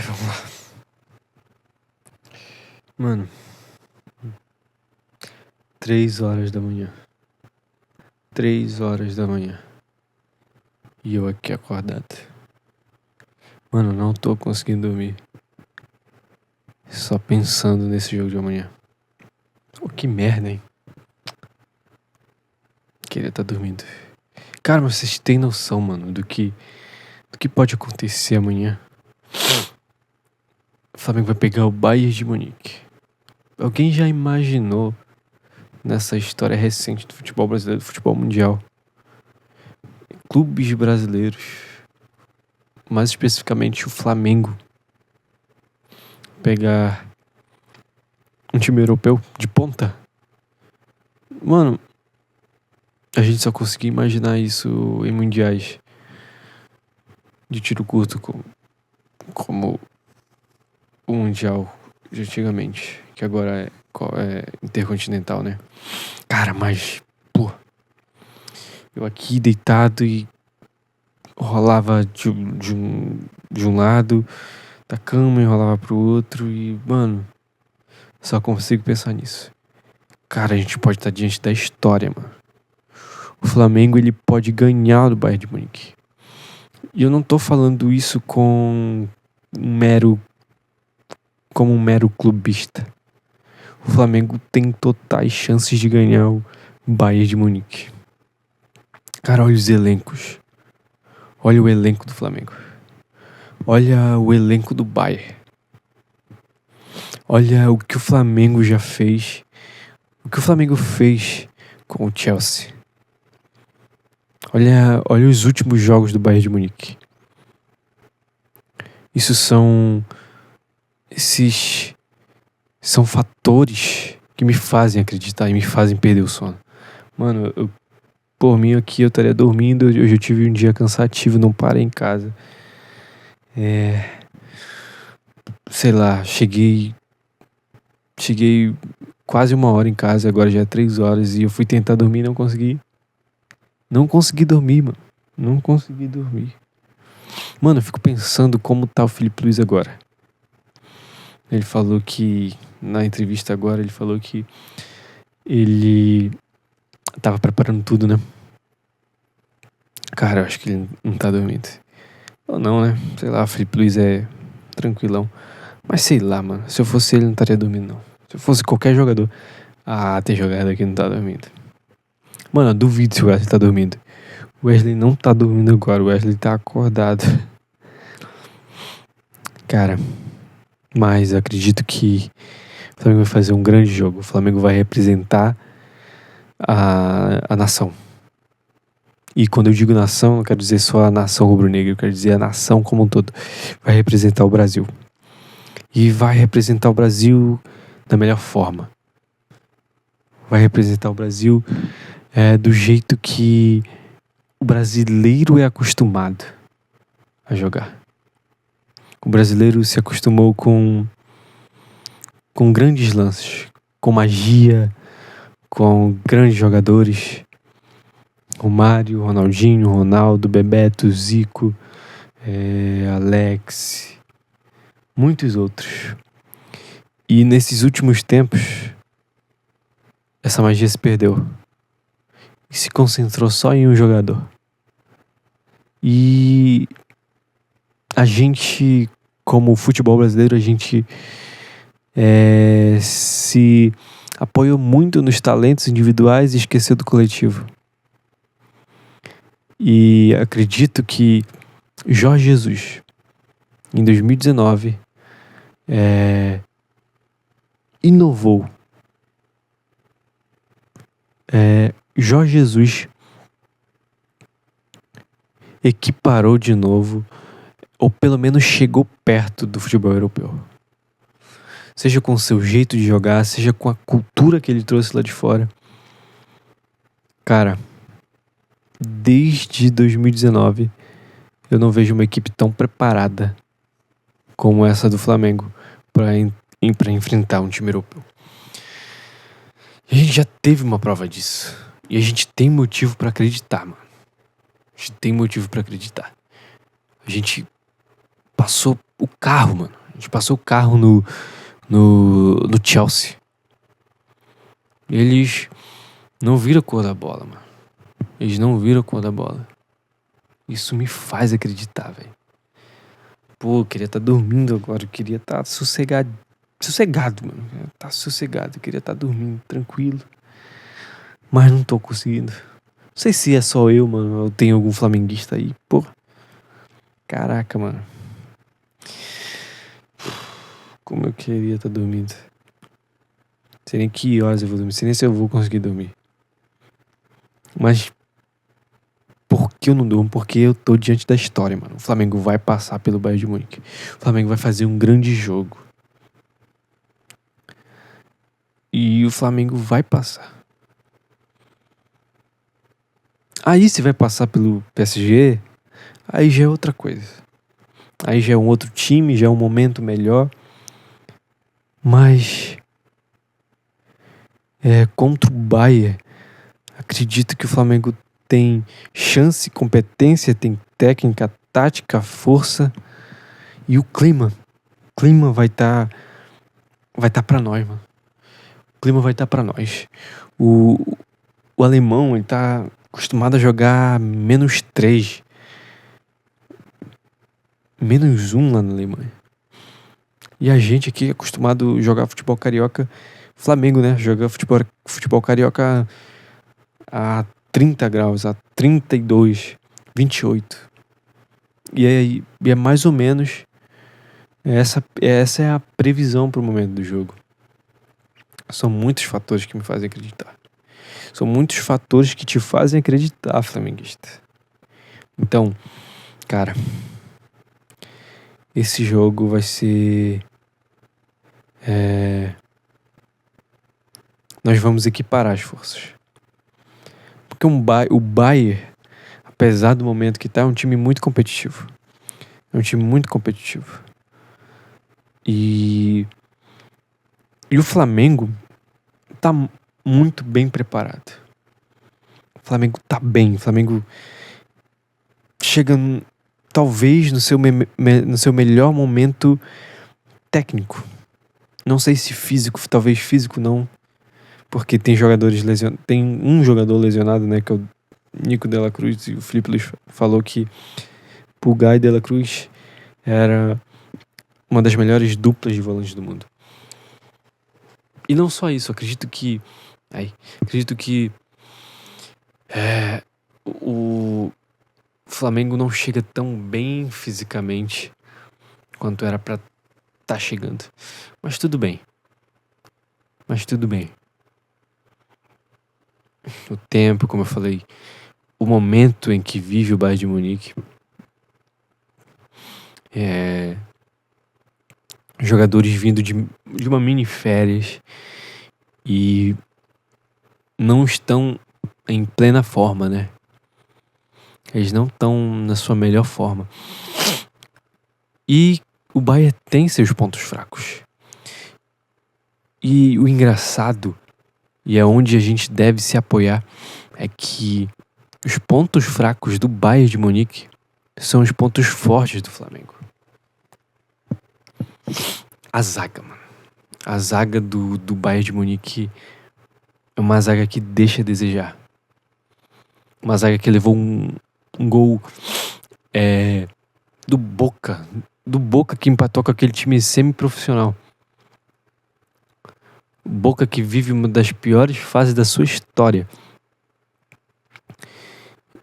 vamos lá. Mano, 3 horas da manhã. 3 horas da manhã. E eu aqui acordado. Mano, não tô conseguindo dormir. Só pensando nesse jogo de amanhã. Oh, que merda, hein? Queria estar dormindo. Cara, mas vocês têm noção, mano, do que pode acontecer amanhã? O Flamengo vai pegar o Bayern de Munique. Alguém já imaginou nessa história recente do futebol brasileiro, do futebol mundial, clubes brasileiros, mais especificamente o Flamengo, pegar um time europeu de ponta? Mano, a gente só conseguia imaginar isso em mundiais de tiro curto como o mundial de antigamente, que agora é intercontinental, né? Cara, mas, pô, eu aqui deitado e rolava de um lado da cama e rolava pro outro e, mano, só consigo pensar nisso. Cara, a gente pode estar diante da história, mano. O Flamengo, ele pode ganhar do Bayern de Munique. E eu não tô falando isso como um mero clubista. O Flamengo tem totais chances de ganhar o Bayern de Munique. Cara, olha os elencos. Olha o elenco do Flamengo. Olha o elenco do Bayern. Olha o que o Flamengo já fez. O que o Flamengo fez com o Chelsea. Olha os últimos jogos do Bayern de Munique. Esses são fatores que me fazem acreditar e me fazem perder o sono. Mano, por mim aqui eu estaria dormindo. Hoje eu tive um dia cansativo, não parei em casa. Sei lá, cheguei quase 1 hora em casa, agora já é 3 horas e eu fui tentar dormir e não consegui. Não consegui dormir, mano. Não consegui dormir. Mano, eu fico pensando como tá o Felipe Luiz agora. Ele falou que, na entrevista agora, ele falou que ele tava preparando tudo, né? Cara, eu acho que ele não tá dormindo. Ou não, né? Sei lá, o Felipe Luiz é tranquilão. Mas sei lá, mano. Se eu fosse ele, não estaria dormindo, não. Se eu fosse qualquer jogador. Tem jogador aqui que não tá dormindo. Mano, eu duvido se o Wesley tá dormindo. O Wesley não tá dormindo agora. O Wesley tá acordado. Cara, mas eu acredito que o Flamengo vai fazer um grande jogo. O Flamengo vai representar a nação. E quando eu digo nação, eu quero dizer só a nação rubro-negra. Eu quero dizer a nação como um todo. Vai representar o Brasil. E vai representar o Brasil da melhor forma. Vai representar o Brasil do jeito que o brasileiro é acostumado a jogar. O brasileiro se acostumou com grandes lances, com magia, com grandes jogadores. Romário, Ronaldinho, Ronaldo, Bebeto, Zico, Alex, muitos outros. E nesses últimos tempos, essa magia se perdeu. E se concentrou só em um jogador. E a gente, como o futebol brasileiro, a gente se apoiou muito nos talentos individuais e esqueceu do coletivo. E acredito que Jorge Jesus, em 2019, inovou. Jorge Jesus equiparou de novo, ou pelo menos chegou perto do futebol europeu. Seja com o seu jeito de jogar, seja com a cultura que ele trouxe lá de fora. Cara, desde 2019, eu não vejo uma equipe tão preparada como essa do Flamengo para enfrentar um time europeu. E a gente já teve uma prova disso. E a gente tem motivo para acreditar, mano. A gente tem motivo para acreditar. A gente passou o carro, mano. A gente passou o carro no Chelsea. Eles não viram a cor da bola, mano. Eles não viram a cor da bola. Isso me faz acreditar, velho. Pô, eu queria estar dormindo agora. Eu queria estar sossegado. Sossegado, mano. Tá sossegado. Eu queria estar dormindo, tranquilo. Mas não tô conseguindo. Não sei se é só eu, mano. Ou tem algum flamenguista aí. Pô. Caraca, mano. Como eu queria estar dormindo. Não sei nem que horas eu vou dormir. Não sei nem se eu vou conseguir dormir. Mas por que eu não durmo? Porque eu tô diante da história, mano. O Flamengo vai passar pelo Bayern de Munique. O Flamengo vai fazer um grande jogo. E o Flamengo vai passar. Aí se vai passar pelo PSG, aí já é outra coisa. Aí já é um outro time, já é um momento melhor. Mas contra o Bayern, acredito que o Flamengo tem chance, competência, tem técnica, tática, força e o clima. O clima vai tá para nós, mano. O clima vai estar para nós. O alemão, ele tá acostumado a jogar -3, -1 lá na Alemanha. E a gente aqui é acostumado a jogar futebol carioca, Flamengo, né? Jogar futebol carioca a 30 graus, a 32, 28. E é mais ou menos essa é a previsão para o momento do jogo. São muitos fatores que me fazem acreditar. São muitos fatores que te fazem acreditar, flamenguista. Então, cara, esse jogo vai ser... Nós vamos equiparar as forças. Porque o Bayern, apesar do momento que tá, é um time muito competitivo. É um time muito competitivo. E o Flamengo tá muito bem preparado. O Flamengo tá bem. O Flamengo chega talvez no seu melhor momento técnico. Não sei se físico, talvez físico não. Porque tem jogadores lesionados. Tem um jogador lesionado, né? Que é o Nico de la Cruz. E o Felipe Luiz falou que Pulgar e de la Cruz era uma das melhores duplas de volantes do mundo. E não só isso, acredito que o Flamengo não chega tão bem fisicamente quanto era pra tá chegando. Mas tudo bem. O tempo, como eu falei, o momento em que vive o Bayern de Munique, jogadores vindo de uma mini férias e não estão em plena forma, né? Eles não estão na sua melhor forma. E o Bayern tem seus pontos fracos. E o engraçado, e é onde a gente deve se apoiar, é que os pontos fracos do Bayern de Munique são os pontos fortes do Flamengo. A zaga, mano. A zaga do Bayern de Munique é uma zaga que deixa a desejar. Uma zaga que levou um gol do Boca. Do Boca, que empatou com aquele time semi-profissional. Boca que vive uma das piores fases da sua história.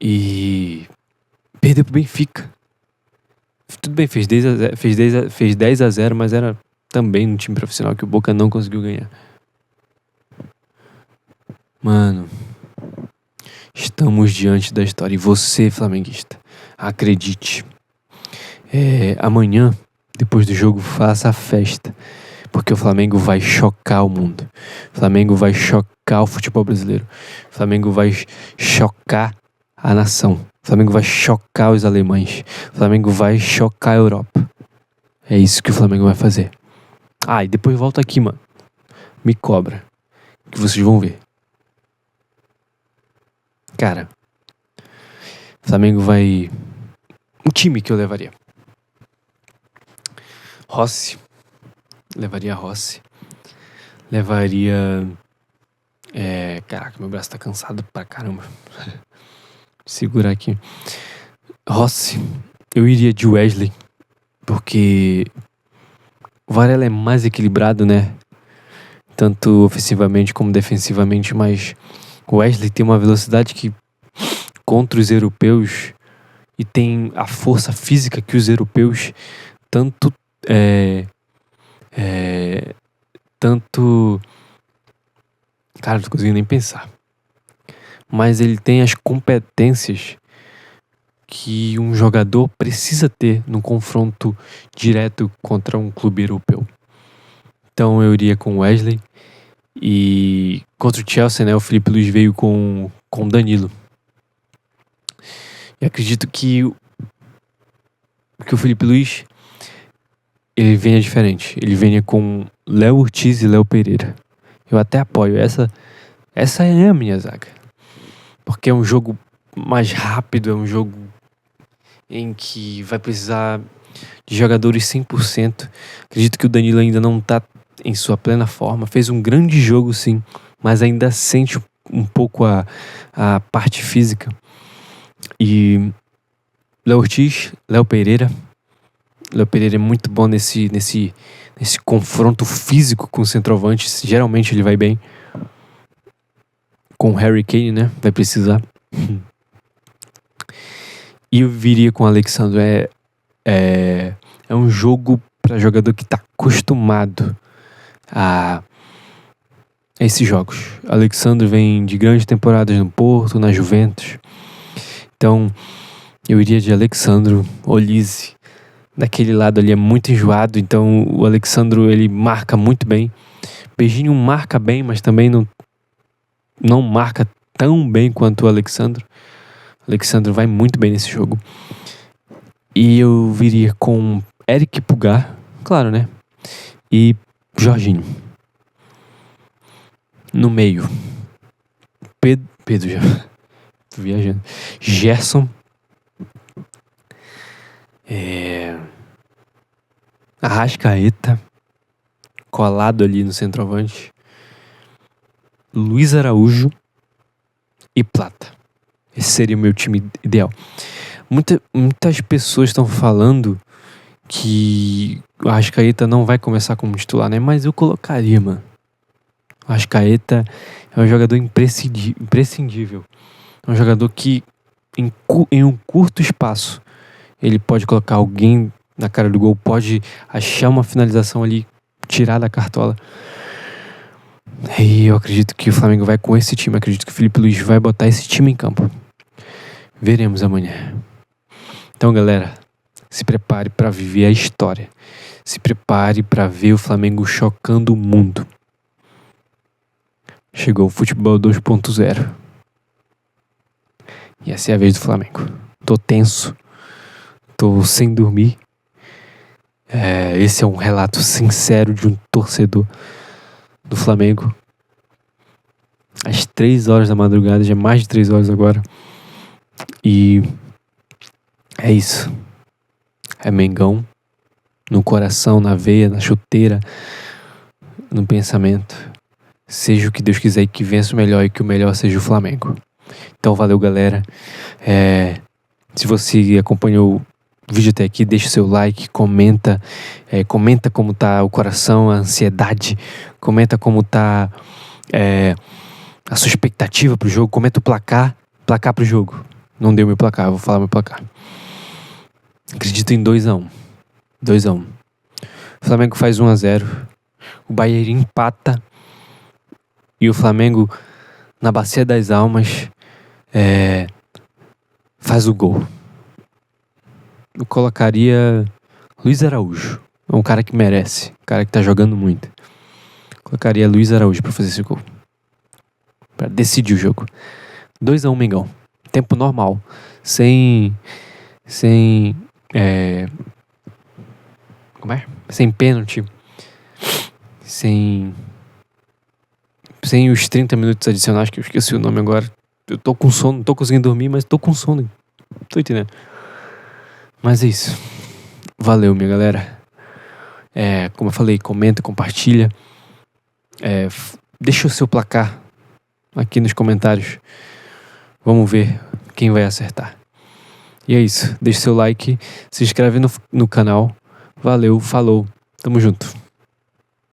E perdeu pro Benfica. Tudo bem, fez 10-0, mas era também no time profissional que o Boca não conseguiu ganhar. Mano, estamos diante da história. E você, flamenguista, acredite. Amanhã, depois do jogo, faça a festa. Porque o Flamengo vai chocar o mundo. O Flamengo vai chocar o futebol brasileiro. O Flamengo vai chocar a nação. O Flamengo vai chocar os alemães. O Flamengo vai chocar a Europa. É isso que o Flamengo vai fazer. E depois volta aqui, mano. Me cobra. Que vocês vão ver. Cara, o Flamengo vai... Um time que eu levaria. Rossi. Levaria Rossi. Levaria... Caraca, meu braço tá cansado pra caramba. Segurar aqui. Rossi. Eu iria de Wesley. Porque o Varela é mais equilibrado, né? Tanto ofensivamente como defensivamente. Mas o Wesley tem uma velocidade que contra os europeus e tem a força física que os europeus tanto cara, não tô conseguindo nem pensar, mas ele tem as competências que um jogador precisa ter no confronto direto contra um clube europeu. Então eu iria com o Wesley. E contra o Chelsea, né, o Felipe Luiz veio com Danilo. E acredito que o Felipe Luiz, ele venha diferente. Ele venha com Léo Ortiz e Léo Pereira. Eu até apoio. Essa é a minha zaga. Porque é um jogo mais rápido, é um jogo em que vai precisar de jogadores 100%. Acredito que o Danilo ainda não está em sua plena forma. Fez um grande jogo, sim, mas ainda sente um pouco a parte física. E Léo Ortiz, Léo Pereira. Léo Pereira é muito bom nesse confronto físico com o centroavante. Geralmente ele vai bem. Com o Harry Kane, né? Vai precisar. E eu viria com o Alexandre. É um jogo para jogador que está acostumado a esses jogos. Alexandre vem de grandes temporadas no Porto, na Juventus. Então, eu iria de Alexandre. Olise, daquele lado ali, é muito enjoado. Então, o Alexandre, ele marca muito bem. Beijinho marca bem, mas também não marca tão bem quanto o Alexandre. O Alexandre vai muito bem nesse jogo. E eu viria com Eric Pulgar, claro, né? E Jorginho. No meio, Pedro já tô viajando. Gerson. Arrascaeta. Colado ali no centroavante. Luiz Araújo e Plata. Esse seria o meu time ideal. Muitas pessoas estão falando que o Arrascaeta não vai começar como titular, né? Mas eu colocaria, mano. O Arrascaeta é um jogador imprescindível. É um jogador que em um curto espaço ele pode colocar alguém na cara do gol, pode achar uma finalização ali, tirar da cartola. E eu acredito que o Flamengo vai com esse time. Acredito que o Felipe Luiz vai botar esse time em campo. Veremos amanhã. Então, galera, se prepare para viver a história. Se prepare para ver o Flamengo chocando o mundo. Chegou o futebol 2.0. E essa é a vez do Flamengo. Tô tenso. Tô sem dormir. Esse é um relato sincero de um torcedor do Flamengo. Às 3 horas da madrugada, já é mais de 3 horas agora. E é isso. É Mengão. No coração, na veia, na chuteira, no pensamento. Seja o que Deus quiser e que vença o melhor e que o melhor seja o Flamengo. Então valeu, galera. Se você acompanhou o vídeo até aqui, deixa o seu like, comenta como tá o coração, a ansiedade, comenta como tá a sua expectativa pro jogo, comenta o placar pro jogo. Não deu meu placar, eu vou falar meu placar. Acredito em 2-1. 2-1. O Flamengo faz 1-0. O Bayern empata. E o Flamengo, na Bacia das Almas, faz o gol. Eu colocaria Luiz Araújo. É um cara que merece. Um cara que tá jogando muito. Colocaria Luiz Araújo pra fazer esse gol. Pra decidir o jogo. 2-1 Mengão. Tempo normal. Sem pênalti. Sem os 30 minutos adicionais, que eu esqueci o nome agora. Eu tô com sono, não tô conseguindo dormir, mas tô com sono. Tô entendendo. Mas é isso. Valeu, minha galera. Como eu falei, comenta, compartilha. Deixa o seu placar aqui nos comentários. Vamos ver quem vai acertar. E é isso. Deixa seu like, se inscreve no canal. Valeu, falou. Tamo junto.